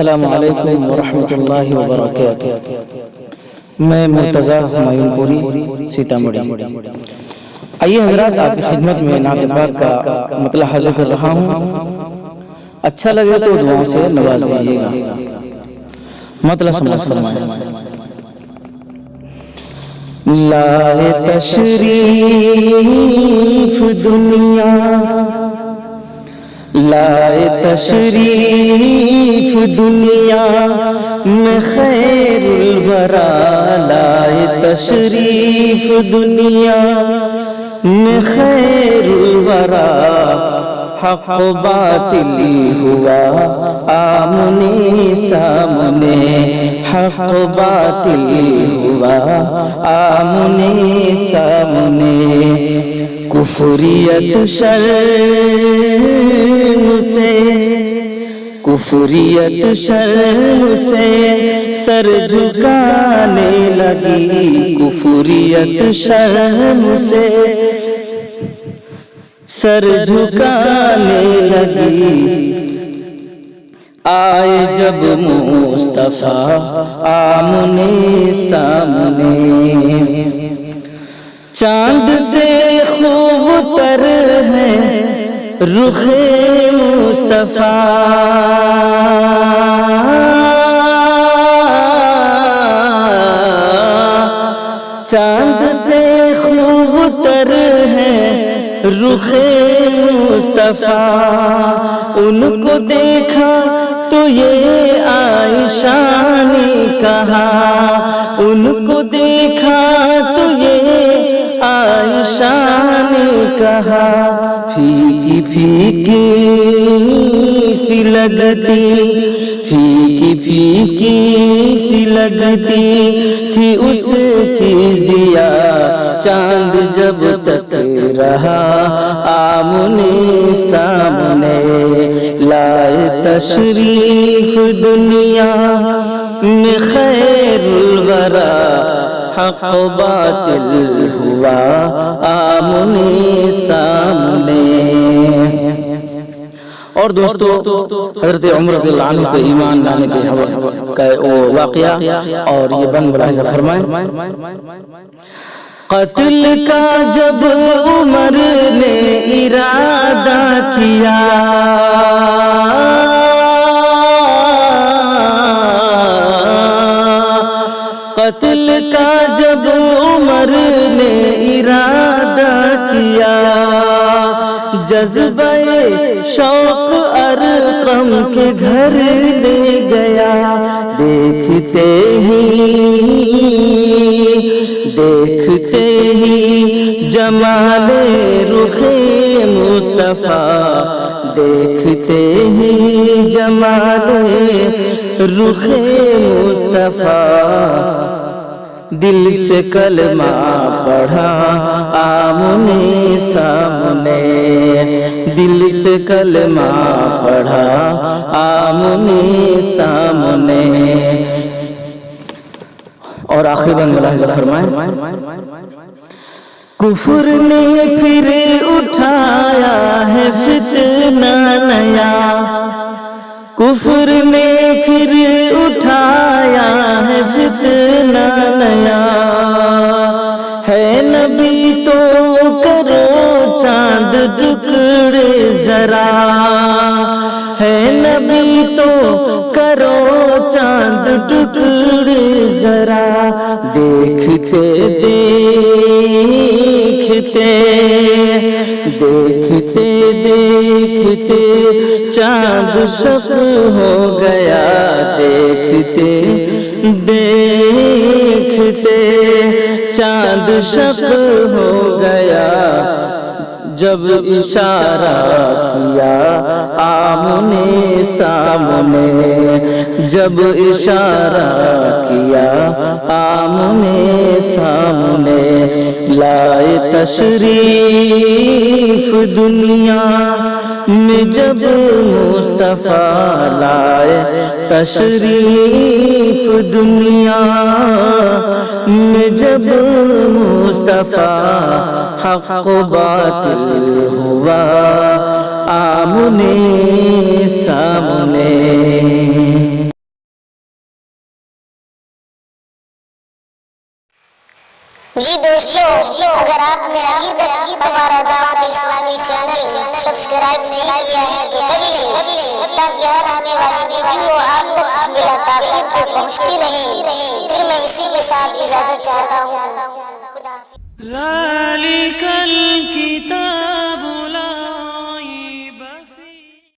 السلام علیکم ورحمۃ اللہ وبرکاتہ۔ میں مرتضی معین پوری سیتامڑھی۔ آئیے حضرات، آپ کی خدمت میں نعت پاک کا مطلع حاضر کر رہا ہوں، اچھا لگے تو دعاؤں سے نواز دیجیے گا۔ مطلع سماعت فرمائیں۔ لائے تشریف دنیا، لائے تشریف دنیا میں خیر الورا، لائے تشریف دنیا میں خیر الورا، حق و باطل ہوا آمنے سامنے، حق و باطل ہوا آمنے سامنے، کفریت شرم سے، کفریت شرم سے سر جھکانے لگی، کفریت شرم سے سر جھکانے لگی، آئے جب مصطفیٰ آمنے سامنے، چاند سے خوب تر ہے رخ مصطفیٰ، چاند سے خوب تر ہے رخ مصطفیٰ، ان کو دیکھا تو یہ عائشہ نے کہا، ان کو دیکھا تو یہ عائشہ نے کہا، پھیکی پھیکی سی لگتی، پھیکی پھیکی سی لگتی تھی اس کی ضیا، چاند جب تک رہا آمنے سامنے، لائے تشریف دنیا میں خیر الورا، حق و باطل ہوا آمنے سامنے۔ اور دوستو، حضرت عمر رضی اللہ عنہ کے ایمان لانے کا وہ واقعہ اور یہ بن ملاحظہ فرمائیں۔ قتل کا جب عمر نے ارادہ کیا، قتل کا جب عمر نے ارادہ کیا، جذبہ شوق ارقم کے گھر لے گیا، دیکھتے ہی جمال رخ مصطفیٰ، دیکھتے ہی جمال رخ مصطفیٰ، دل سے کلمہ پڑھا آمنے سامنے، دل سے کلمہ پڑھا آمنے سامنے۔ اور آخر بند ملاحظہ فرمائیں۔ کفر نے پھر اٹھایا ہے فتنہ نیا، کفر نے پھر اٹھایا ہے فتنہ نیا، ہے نبی تو کرو چاند ٹکڑے ذرا، ہے نبی تو کرو چاند ٹکڑے ذرا، دیکھتے دیکھتے دیکھتے چاند شب ہو گیا، دیکھتے دیکھتے چاند شب ہو گیا، جب اشارہ کیا آمنے سامنے، جب اشارہ کیا آمنے سامنے، لائے تشریف دنیا میں جب مصطفیٰ، لائے تشریف دنیا میں جب مصطفیٰ، حق و باطل ہوا آمنے سامنے۔ جی دوستو، اگر آپ نے ابھی تک ہمارا دعوت اسلامی چینل سبسکرائب نہیں کیا ہے تو کر لیں تاکہ ہر آنے والی ویڈیو آپ تک بلا تاخیر پہنچتی رہے۔ پھر میں اسی کے ساتھ اجازت چاہتا ہوں۔ خدا حافظ۔ ذالک الکتاب